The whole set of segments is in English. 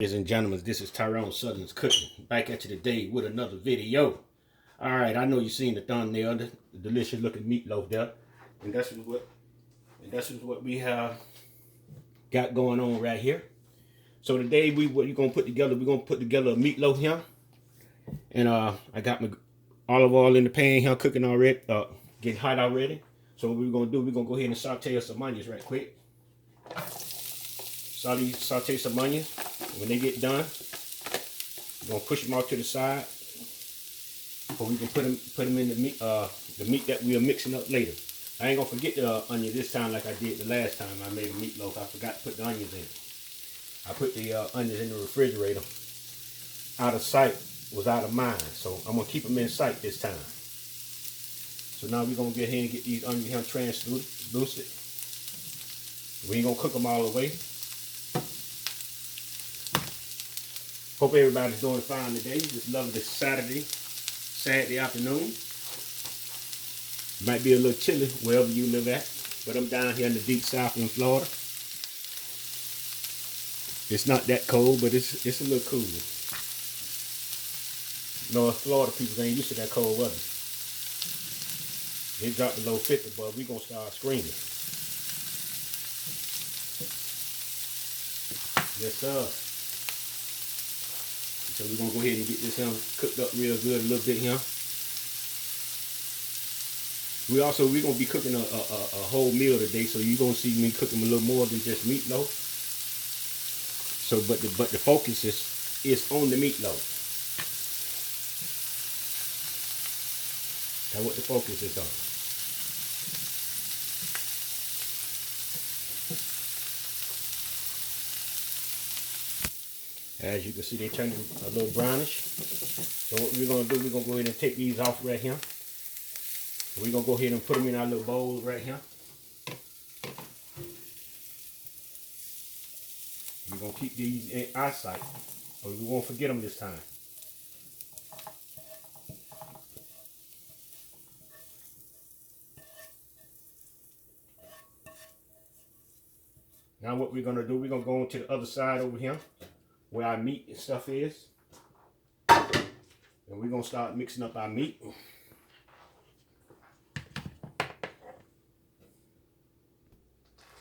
Ladies and gentlemen, this is Tyron'e Southern's Cooking. Back at you today with another video. Alright, I know you've seen the thumbnail, the delicious looking meatloaf there. And that's what we have got going on right here. So today we're gonna put together a meatloaf here. And I got my olive oil in the pan here cooking already, getting hot already. So what we're gonna do, we're gonna go ahead and saute us some onions right quick. Saute some onions. When they get done, we're gonna push them off to the side, so we can put them in the meat that we are mixing up later. I ain't gonna forget the onion this time like I did the last time I made a meatloaf. I forgot to put the onions in. I put the onions in the refrigerator. Out of sight was out of mind, so I'm gonna keep them in sight this time. So now we're gonna get ahead and get these onions here translucent. We ain't gonna cook them all the way. Hope everybody's doing fine today. This lovely Saturday afternoon. Might be a little chilly wherever you live at, but I'm down here in the deep south in Florida. It's not that cold, but it's a little cooler. North Florida people ain't used to that cold weather. It dropped below 50, but we gonna start screaming. Yes, sir. So we're gonna go ahead and get this cooked up real good a little bit here. We're gonna be cooking a whole meal today, so you're gonna see me cooking a little more than just meatloaf. So, but the focus is on the meatloaf. That's what the focus is on. As you can see, they're turning a little brownish. So what we're going to do, we're going to go ahead and take these off right here. We're going to go ahead and put them in our little bowls right here. We're going to keep these in our sight, so we won't forget them this time. Now what we're going to do, we're going to go on to the other side over here, where our meat and stuff is. And we're going to start mixing up our meat.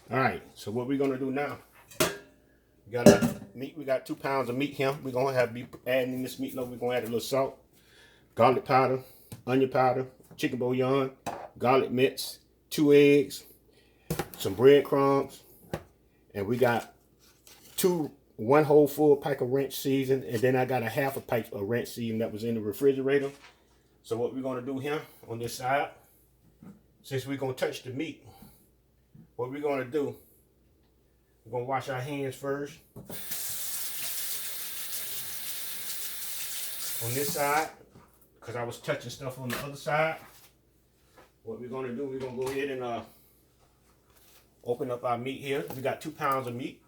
Alright, so what we're going to do now, we got our meat, we got 2 pounds of meat here. We're going to be adding in this meatloaf, we're going to add a little salt, garlic powder, onion powder, chicken bouillon, garlic mince, 2 eggs, some breadcrumbs, and we got 1 whole full pack of ranch season, and then I got a half a pack of ranch season that was in the refrigerator. So what we're going to do here on this side, since we're going to touch the meat, what we're going to do, we're going to wash our hands first. On this side, because I was touching stuff on the other side. What we're going to do, we're going to go ahead and open up our meat here. We got 2 pounds of meat.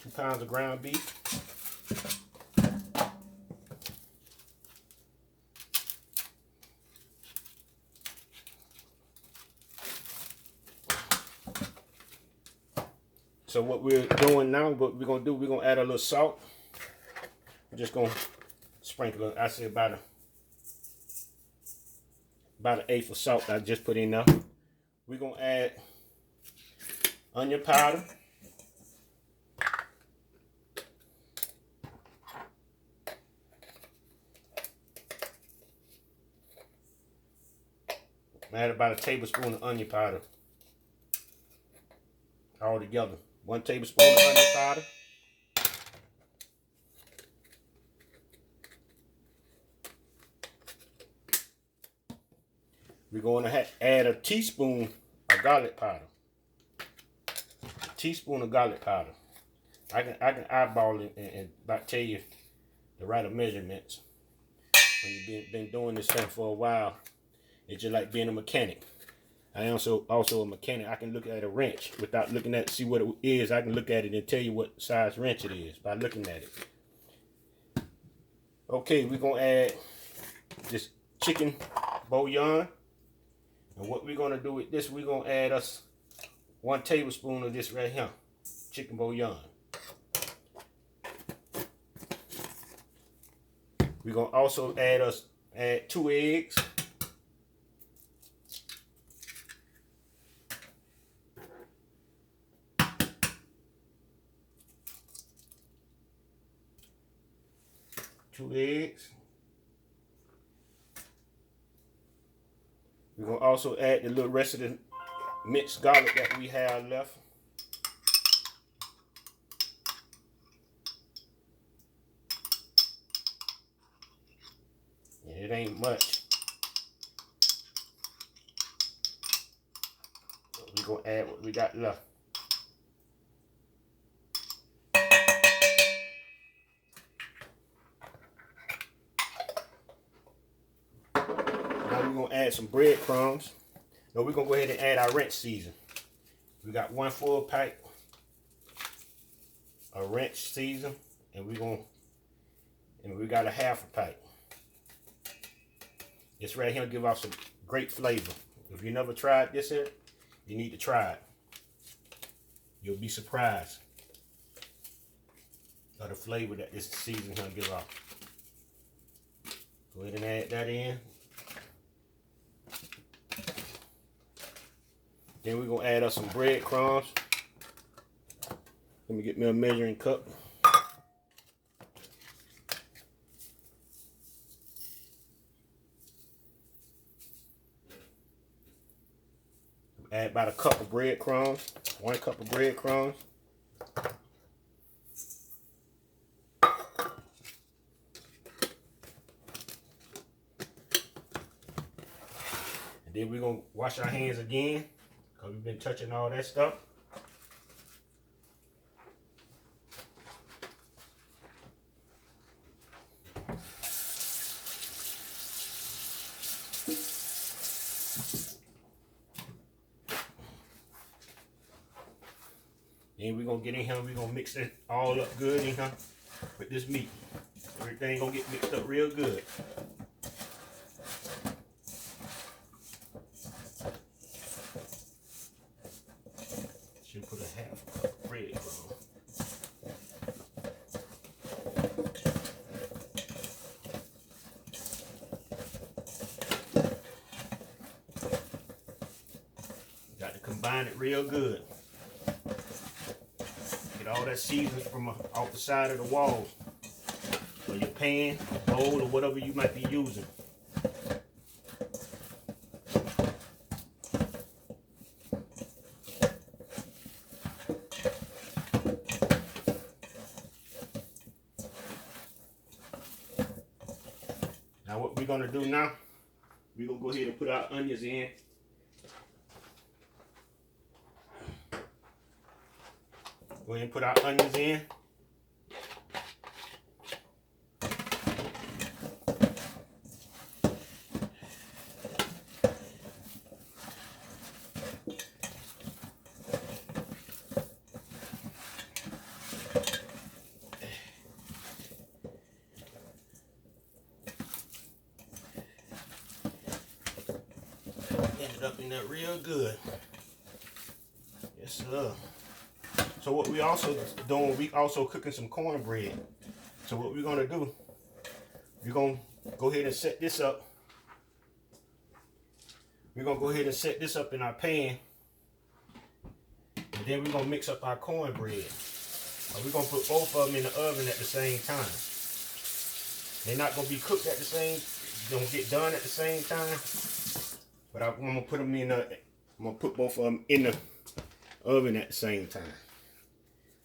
2 pounds of ground beef. So what we're doing now, what we're gonna do, we're gonna add a little salt. We're just gonna sprinkle it. I say about an eighth of salt I just put in now. We're gonna add onion powder. Add about a tablespoon of onion powder. All together. 1 tablespoon of onion powder. We're going to add a teaspoon of garlic powder. A teaspoon of garlic powder. I can eyeball it and about tell you the right measurements. When you've been doing this thing for a while, it's just like being a mechanic. I am also a mechanic. I can look at a wrench without looking at see what it is. I can look at it and tell you what size wrench it is by looking at it. Okay, we're gonna add this chicken bouillon. And what we're gonna do with this, we're gonna add us 1 tablespoon of this right here. chicken bouillon. We're gonna also add 2 eggs. We're gonna also add the little rest of the minced garlic that we have left. And it ain't much. We're gonna add what we got left. Now we're gonna add some breadcrumbs. Now we're gonna go ahead and add our ranch season. We got 1 full pack of ranch season, and we got a half a pack. This right here give off some great flavor. If you never tried this here, you need to try it. You'll be surprised of the flavor that this season gonna give off. Go ahead and add that in. Then we're gonna add us some breadcrumbs. Let me get me a measuring cup. Add about a cup of breadcrumbs. 1 cup of breadcrumbs. And then we're gonna wash our hands again, because we've been touching all that stuff. Then we're gonna get in here and we're gonna mix it all up good in here with this meat. Everything gonna get mixed up real good. Should put a half cup of bread on. Got to combine it real good. Get all that seasoning from off the side of the walls, or your pan, bowl, or whatever you might be using. Now what we're gonna do now, we're gonna go ahead and put our onions in. Go ahead and put our onions in. Get it up in there real good. Yes, sir. So what we also doing, we also cooking some cornbread. So what we're gonna do, we're gonna go ahead and set this up. We're gonna go ahead and set this up in our pan. And then we're gonna mix up our cornbread. We're gonna put both of them in the oven at the same time. They're not gonna be cooked at the same, don't get done at the same time. But I'm gonna put them in I'm gonna put both of them in the oven at the same time.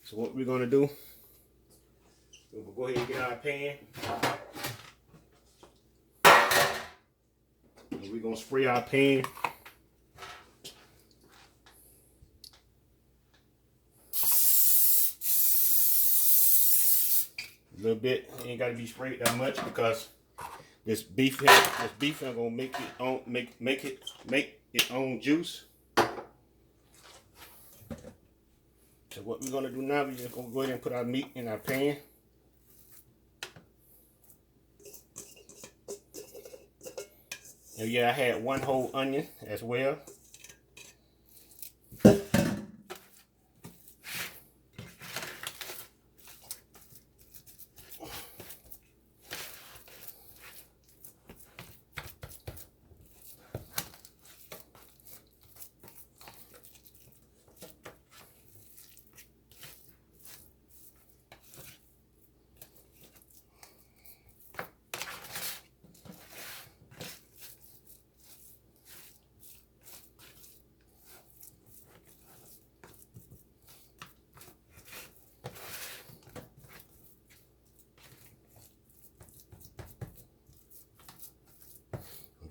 So what we're gonna do, we'll go ahead and get our pan. And we're gonna spray our pan. A little bit, ain't gotta be sprayed that much because this beef here gonna make its own juice. So what we're gonna do now, we're just gonna go ahead and put our meat in our pan. And yeah, I had 1 whole onion as well.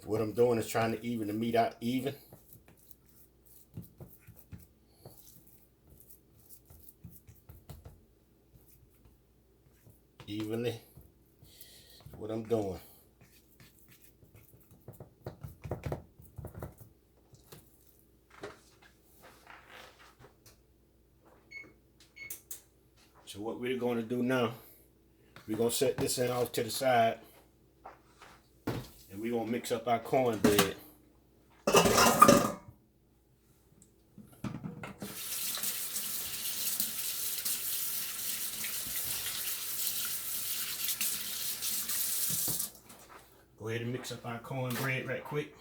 What I'm doing is trying to even the meat out even. Evenly. What I'm doing. So what we're going to do now, we're going to set this in off to the side, and we're going to mix up our cornbread. Go ahead and mix up our cornbread right quick.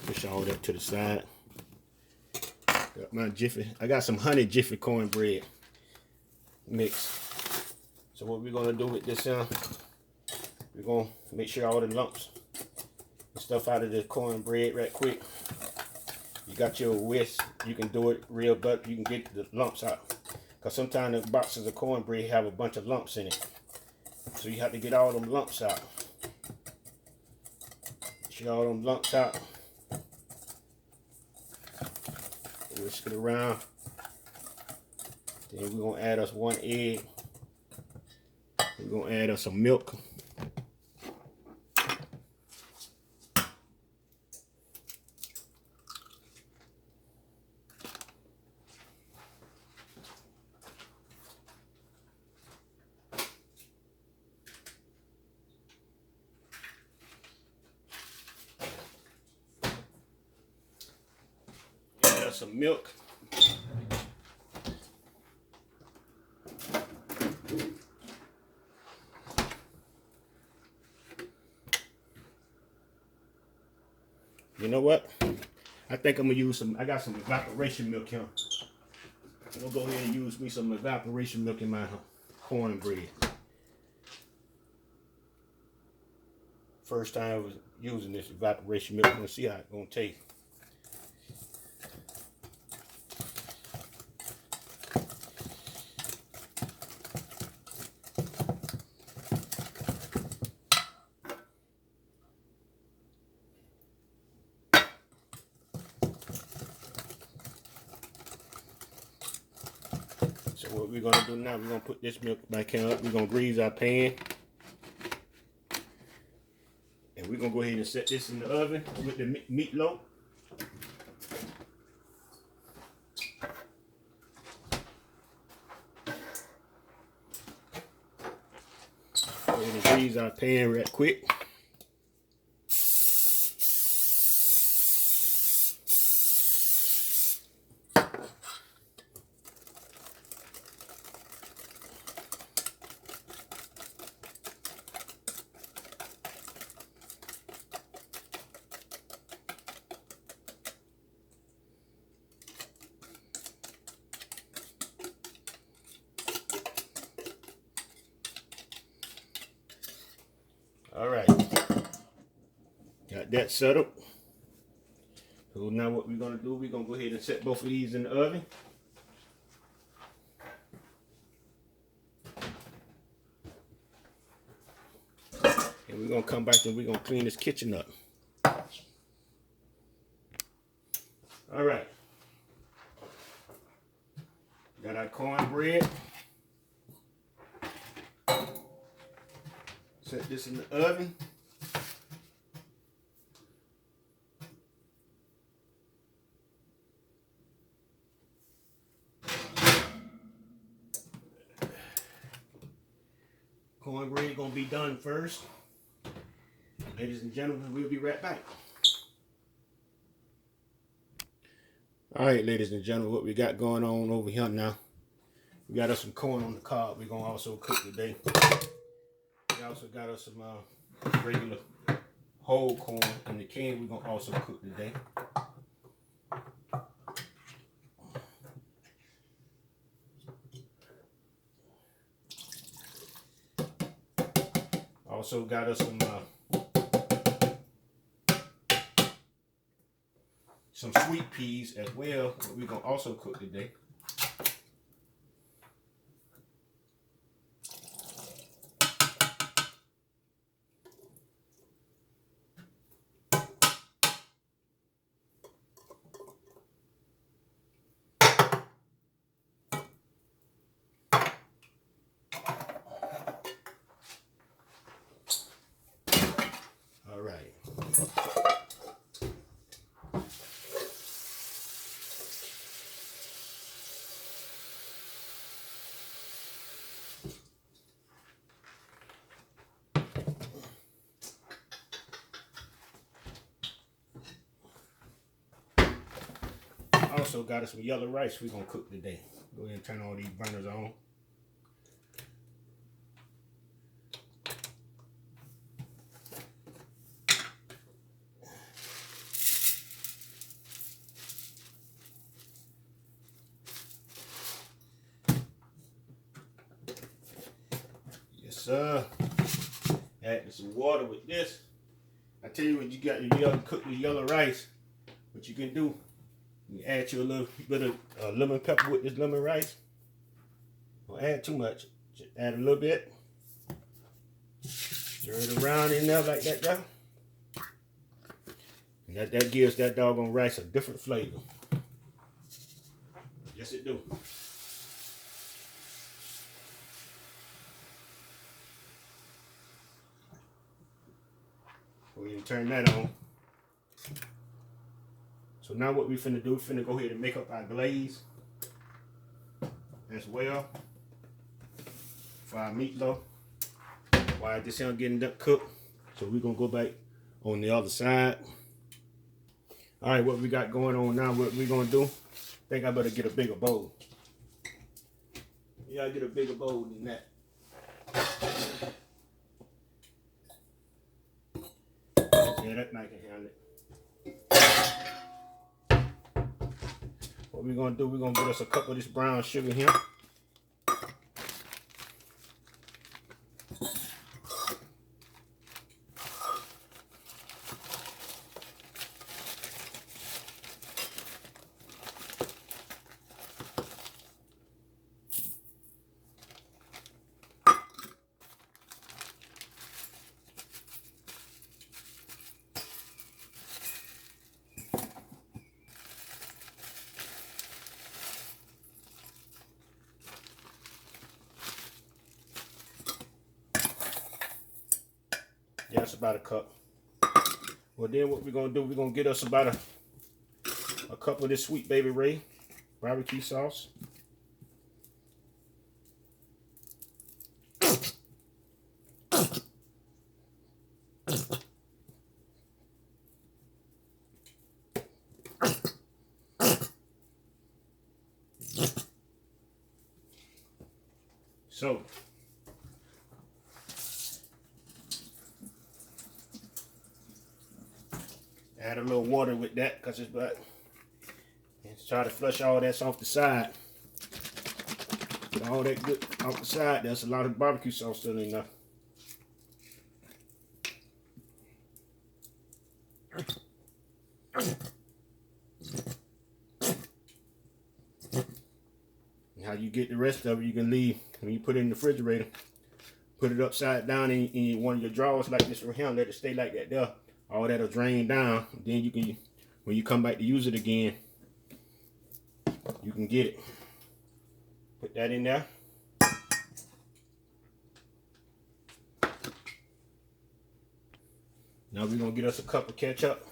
Push all that to the side. Got my Jiffy. I got some honey Jiffy cornbread mix. So what we're gonna do with this, we're gonna make sure all the lumps and stuff out of the cornbread right quick. You got your whisk. You can do it real, but you can get the lumps out. Cause sometimes the boxes of cornbread have a bunch of lumps in it. So you have to get all them lumps out. Get all them lumps out. Whisk it around. Then we're gonna add us 1 egg. We're gonna add us some milk. Add us some milk. You know what? I think I'm gonna use some. I got some evaporation milk here. I'm gonna go ahead and use me some evaporation milk in my cornbread. First time I was using this evaporation milk. I'm gonna see how it's gonna taste. So what we're gonna do now, we're gonna put this milk back here up. We're gonna grease our pan. And we're gonna go ahead and set this in the oven with the meatloaf. Go ahead and grease our pan right quick. All right, got that set up. So now what we're gonna do, we're gonna go ahead and set both of these in the oven. And we're gonna come back and we're gonna clean this kitchen up. All right, got our cornbread. Set this in the oven. Cornbread gonna be done first. Ladies and gentlemen, we'll be right back. All right, ladies and gentlemen, what we got going on over here now. We got us some corn on the cob. We're gonna also cook today. We also got us some regular whole corn in the can. We're gonna also cook today. Also got us some some sweet peas as well, what we're gonna also cook today. All right. Also got us some yellow rice we're gonna cook today. Go ahead and turn all these burners on. Yes, sir. Add some water with this. I tell you, when you got your yellow, cook your yellow rice, what you can do, you add you a little bit of lemon pepper with this lemon rice. Don't add too much. Just add a little bit. Stir it around in there like that, there. And that gives that doggone rice a different flavor. Yes, it do. Go ahead and turn that on. So now what we finna do, we finna go ahead and make up our glaze as well for our meatloaf. While this here getting cooked, so we're gonna go back on the other side. All right, what we got going on now, what we're gonna do, I think I better get a bigger bowl. Yeah, I get a bigger bowl than that. Yeah, that might can handle it. What we're gonna do, we're gonna get us a cup of this brown sugar here. Yeah, that's about a cup. Well, then what we're gonna do, we're gonna get us about a cup of this Sweet Baby Ray barbecue sauce. So add a little water with that because it's about, and try to flush all that off the side. Get all that good off the side. There's a lot of barbecue sauce still in there. And how you get the rest of it, you can leave when you put it in the refrigerator. Put it upside down in one of your drawers like this right here. Let it stay like that there. All that'll drain down. Then you can, when you come back to use it again, you can get it. Put that in there. Now we're gonna get us a cup of ketchup.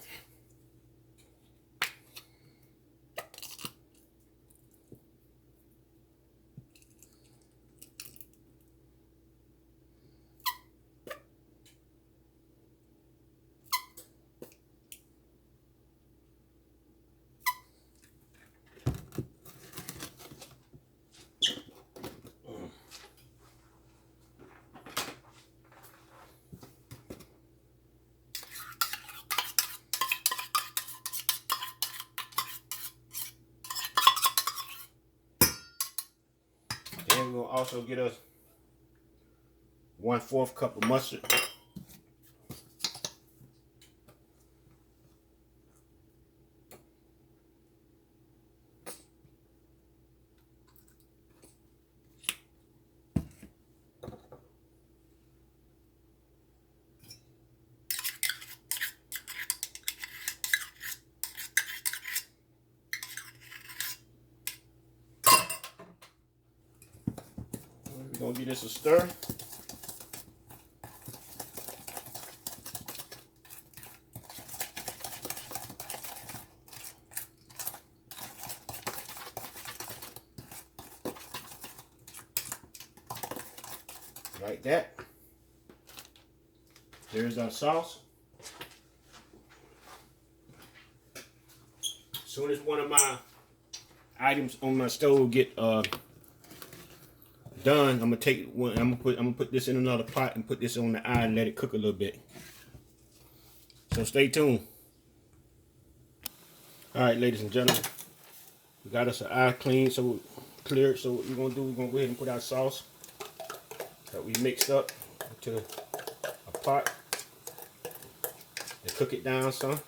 Then we're gonna also get us 1/4 cup of mustard. Give this a stir. Like that. There's our sauce. As soon as one of my items on my stove get done, I'm gonna take one. I'm gonna put this in another pot and put this on the eye and let it cook a little bit. So stay tuned. All right, ladies and gentlemen, we got us an eye clean, so clear. So what we're gonna do? We're gonna go ahead and put our sauce that we mixed up into a pot and cook it down some.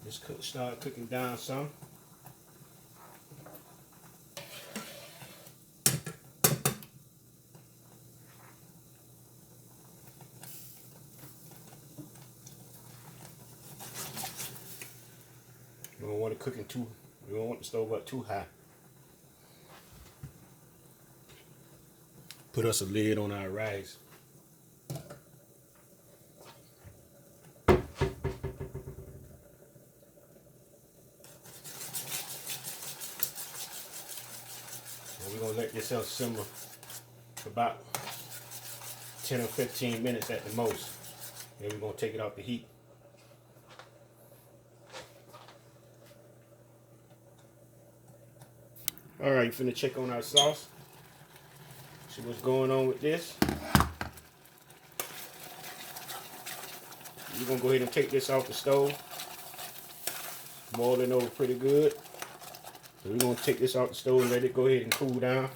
Just start cooking down some. You don't want it cooking too. You don't want the stove up too high. Put us a lid on our rice. We're going to let this simmer for about 10 or 15 minutes at the most. Then we're going to take it off the heat. Alright, finna check on our sauce. See what's going on with this. We're going to go ahead and take this off the stove. Boiling over pretty good. So we're going to take this off the stove and let it go ahead and cool down.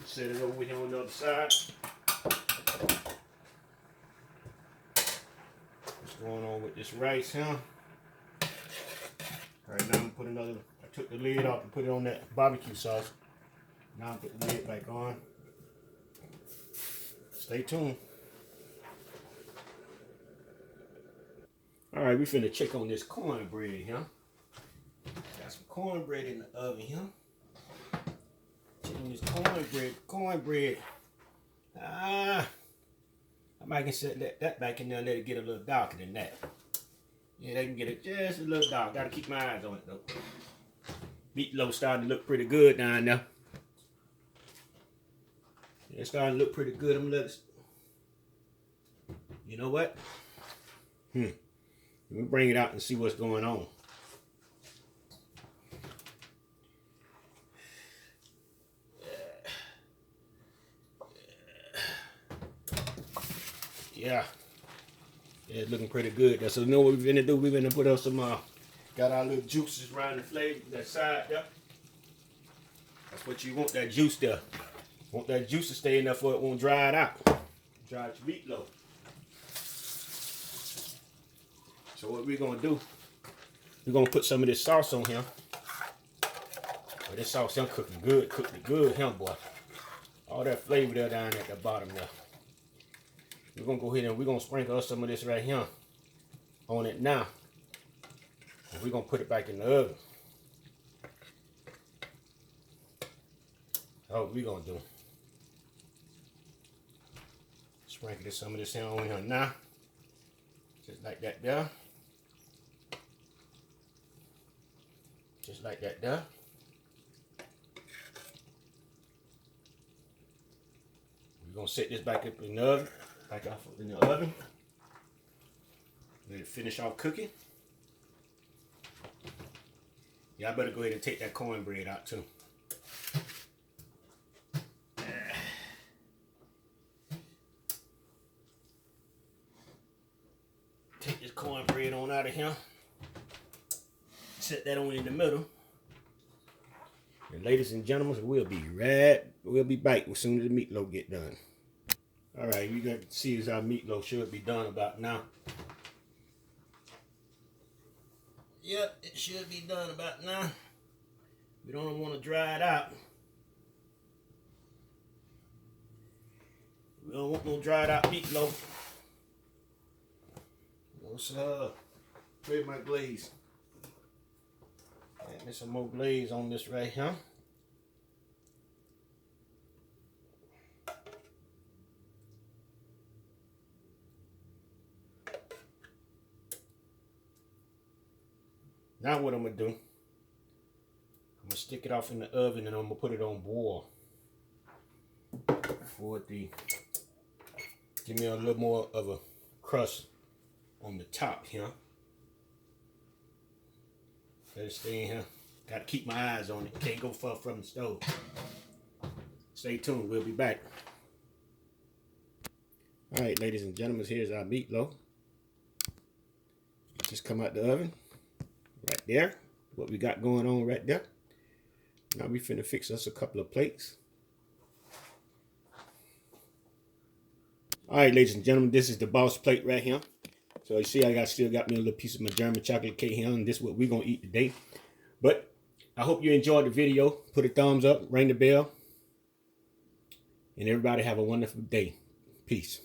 Set it over here on the other side. What's going on with this rice here? Alright, now I'm put another, I took the lid off and put it on that barbecue sauce. Now I'm putting the lid back on. Stay tuned. Alright, we finna check on this cornbread here. Got some cornbread in the oven here. Check on this cornbread. I might can set that back in there and let it get a little darker than that. Yeah, they can get it just a little dark. Gotta keep my eyes on it though. Meatloaf starting to look pretty good down there. Yeah, it's starting to look pretty good. I'm gonna let it. You know what? Let me bring it out and see what's going on. Yeah, it's looking pretty good. So you know what we're gonna do? We're gonna put up some, got our little juices around the flavor, that side there. That's what you want, that juice there. Want that juice to stay in there so it won't dry it out. Dry your meatloaf. So what we're gonna do, we're gonna put some of this sauce on here. Oh, this sauce here cooking good, cooked good here, boy. All that flavor there down at the bottom there. We're gonna go ahead and we're gonna sprinkle some of this right here on it now. And we're gonna put it back in the oven. That's what we're gonna do. Sprinkle some of this here on here now. Just like that there. Just like that there. We're gonna set this back up in the oven. Back off in the oven. Let it finish off cooking. Y'all better go ahead and take that cornbread out too. Take this cornbread on out of here. Set that on in the middle. And ladies and gentlemen, we'll be back as soon as the meatloaf get done. All right, you got to see as our meatloaf should be done about now. Yep, it should be done about now. We don't want to dry it out. We don't want no dried out meatloaf. What's where's my glaze? Add me some more glaze on this right here. Now what I'm gonna do, I'm gonna stick it off in the oven and I'm gonna put it on boil for it to give me a little more of a crust on the top here. Let it stay in here. Gotta keep my eyes on it. Can't go far from the stove. Stay tuned, we'll be back. Alright, ladies and gentlemen, here's our meatloaf. Just come out the oven. Right there. What we got going on right there. Now we finna fix us a couple of plates. Alright, ladies and gentlemen, this is the boss plate right here. So you see I still got me a little piece of my German chocolate cake here, and this is what we're gonna eat today. But I hope you enjoyed the video. Put a thumbs up, ring the bell, and everybody have a wonderful day. Peace.